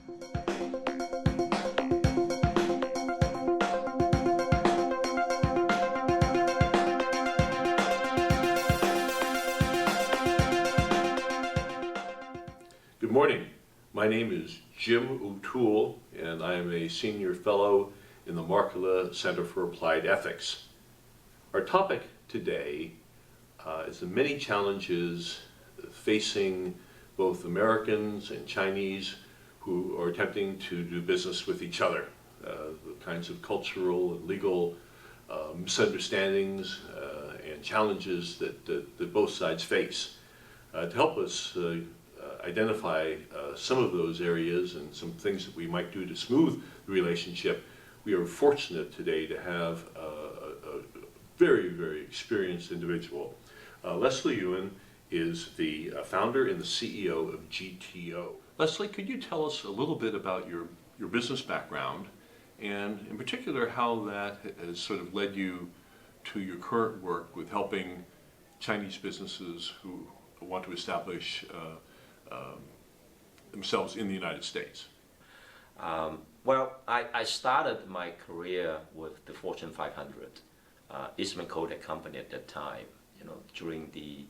Good morning. My name is Jim O'Toole, and I am a senior fellow in the Markkula Center for Applied Ethics. Our topic today is the many challenges facing both Americans and Chinese who are attempting to do business with each other. The kinds of cultural and legal misunderstandings and challenges that both sides face. To help us identify some of those areas and some things that we might do to smooth the relationship, we are fortunate today to have a very, very experienced individual. Leslie Yuen is the founder and the CEO of GTO. Leslie, could you tell us a little bit about your business background, and in particular how that has sort of led you to your current work with helping Chinese businesses who want to establish themselves in the United States? Well, I started my career with the Fortune 500, Eastman Kodak Company at that time, during the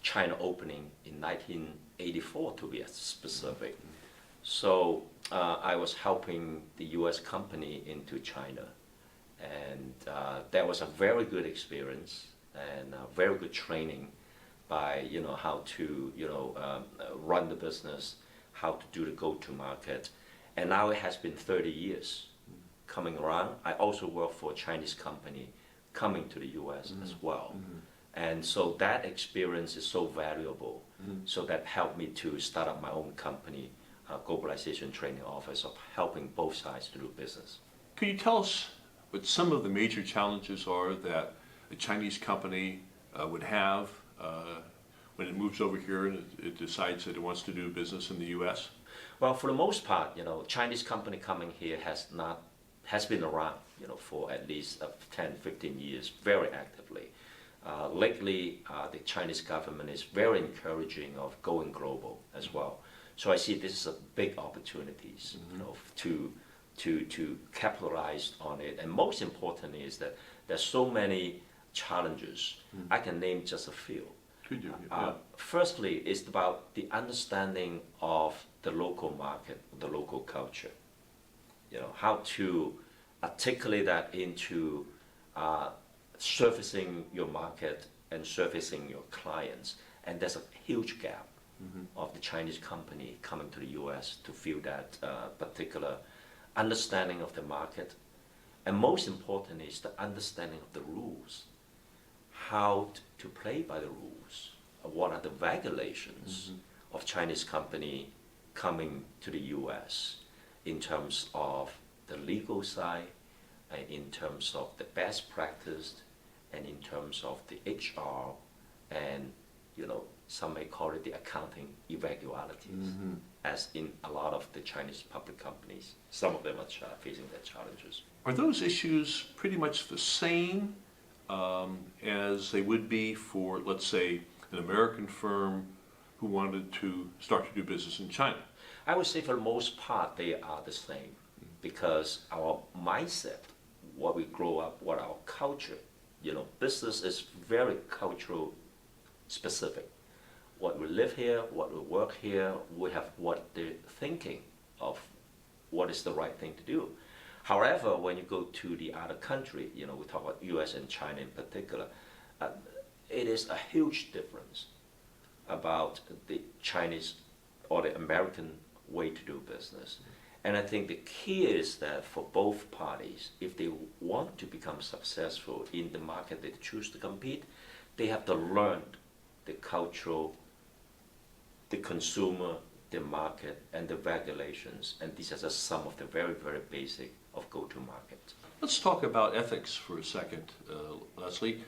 China opening in 1984 to be specific. So I was helping the US company into China, and that was a very good experience and very good training by how to run the business, how to do the go-to-market. And now it has been 30 years coming around. I also work for a Chinese company coming to the US as well. And so that experience is so valuable. So that helped me to start up my own company, Globalization Training Office, of helping both sides to do business. Could you tell us what some of the major challenges are that a Chinese company would have when it moves over here and it decides that it wants to do business in the U.S.? Well, for the most part, Chinese company coming here has been around, for at least 10, 15 years, very actively. Lately, the Chinese government is very encouraging of going global as well. So I see this is a big opportunities, to capitalize on it. And most importantly is that there's so many challenges. I can name just a few. Could you? Yeah. Firstly, it's about the understanding of the local market, the local culture. How to articulate that into servicing your market and servicing your clients. And there's a huge gap of the Chinese company coming to the US to feel that particular understanding of the market. And most important is the understanding of the rules. How to play by the rules. What are the regulations of Chinese company coming to the US in terms of the legal side, in terms of the best practice, and in terms of the HR, and some may call it the accounting irregularities, as in a lot of the Chinese public companies. Some of them are facing their challenges. Are those issues pretty much the same as they would be for, let's say, an American firm who wanted to start to do business in China? I would say for the most part they are the same, because our mindset, what we grow up, what our culture, business is very cultural specific. What we live here, what we work here, we have what the thinking of what is the right thing to do. However, when you go to the other country, we talk about US and China in particular, it is a huge difference about the Chinese or the American way to do business. And I think the key is that for both parties, if they want to become successful in the market they choose to compete, they have to learn the cultural, the consumer, the market, and the regulations. And these are just some of the very, very basic of go-to-market. Let's talk about ethics for a second, Leslie.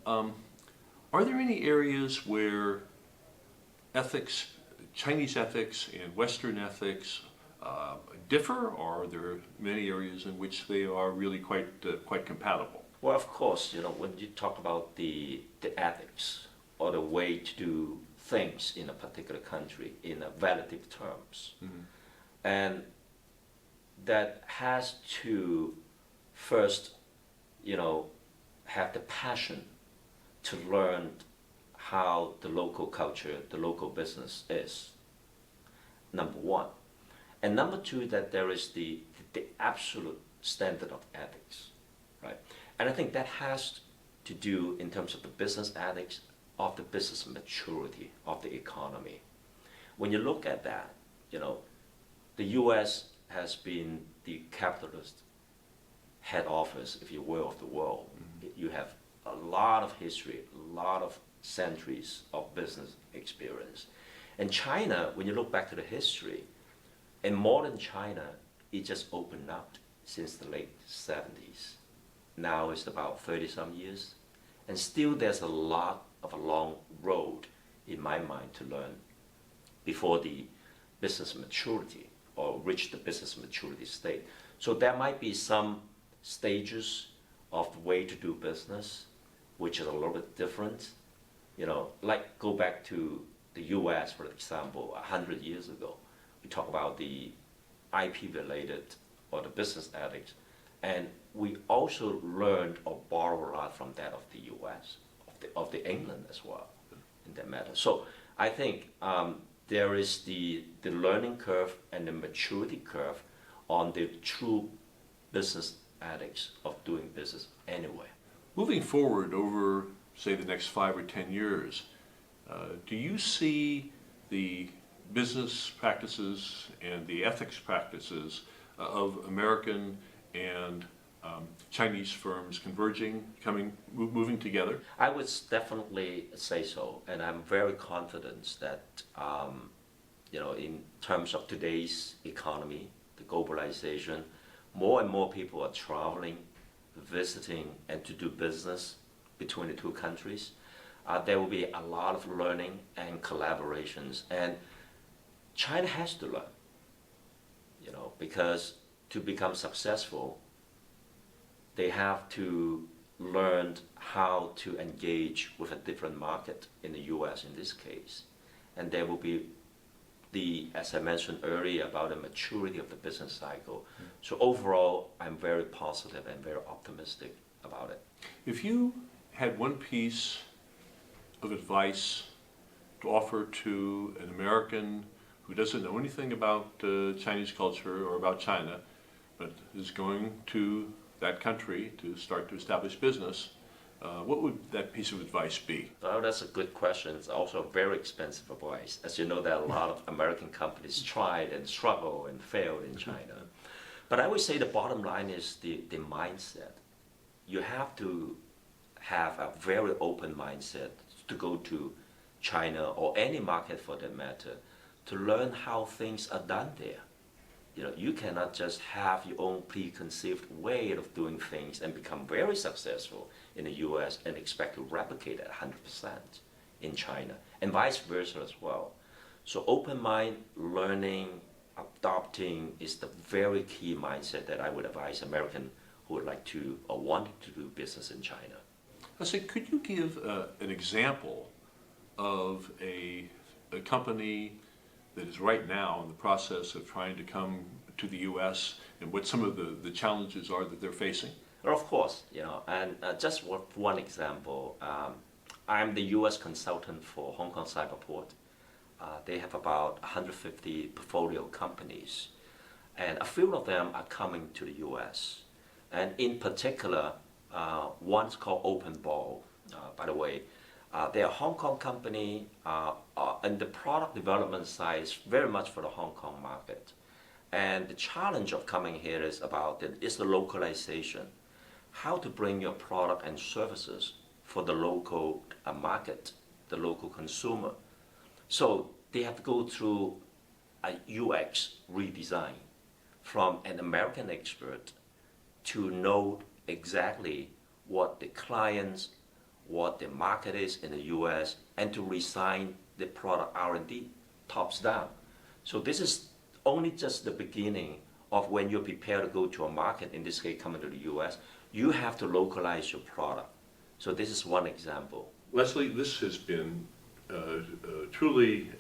Are there any areas where ethics, Chinese ethics and Western ethics differ, or are there many areas in which they are really quite compatible? Well, of course, when you talk about the ethics or the way to do things in a particular country in relative terms, and that has to first, have the passion to learn how the local culture, the local business is, number one. And number two, that there is the absolute standard of ethics, right? And I think that has to do in terms of the business ethics, of the business maturity of the economy. When you look at that, the US has been the capitalist head office, if you will, of the world. Mm-hmm. You have a lot of history, a lot of centuries of business experience. And China, when you look back to the history, in modern China, it just opened up since the late 70s. Now it's about 30-some years. And still there's a long road, in my mind, to learn before the business maturity or reach the business maturity state. So there might be some stages of the way to do business, which is a little bit different. Like go back to the US, for example, 100 years ago. We talk about the IP related or the business ethics. And we also learned or borrowed a lot from that of the US, of the England as well, in that matter. So I think there is the learning curve and the maturity curve on the true business ethics of doing business anyway. Moving forward over, say, the next 5 or 10 years, do you see the business practices and the ethics practices of American and Chinese firms converging, moving together? I would definitely say so, and I'm very confident that in terms of today's economy, the globalization, more and more people are traveling, visiting, and to do business between the two countries. There will be a lot of learning and collaborations, and China has to learn, because to become successful, they have to learn how to engage with a different market, in the US in this case. And there will be as I mentioned earlier, about the maturity of the business cycle. So overall, I'm very positive and very optimistic about it. If you had one piece of advice to offer to an American who doesn't know anything about Chinese culture or about China, but is going to that country to start to establish business, what would that piece of advice be? Oh, that's a good question. It's also a very expensive advice. As you know, there are a lot of American companies tried and struggled and failed in China. But I would say the bottom line is the mindset. You have to have a very open mindset to go to China or any market for that matter, to learn how things are done there. You cannot just have your own preconceived way of doing things and become very successful in the US and expect to replicate it 100% in China, and vice versa as well. So open mind, learning, adopting is the very key mindset that I would advise Americans who would like to or want to do business in China. Leslie, could you give an example of a company that is right now in the process of trying to come to the U.S. and what some of the challenges are that they're facing? Well, of course, and just one example, I'm the U.S. consultant for Hong Kong Cyberport. They have about 150 portfolio companies, and a few of them are coming to the U.S. And in particular, one's called Open Ball, by the way. They're a Hong Kong company, and the product development side is very much for the Hong Kong market. And the challenge of coming here is the localization. How to bring your product and services for the local market, the local consumer. So they have to go through a UX redesign from an American expert to know exactly what the clients, what the market is in the US, and to resign the product R&D tops down. So this is only just the beginning of when you're prepared to go to a market, in this case coming to the US, you have to localize your product. So this is one example. Leslie, this has been truly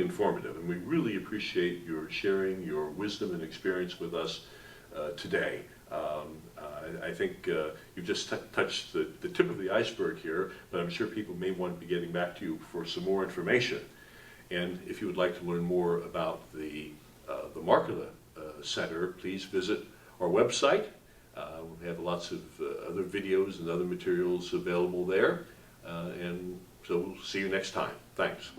informative, and we really appreciate your sharing your wisdom and experience with us today. I think you've just touched the tip of the iceberg here, but I'm sure people may want to be getting back to you for some more information. And if you would like to learn more about the Markkula Center, please visit our website. We have lots of other videos and other materials available there. And so we'll see you next time. Thanks.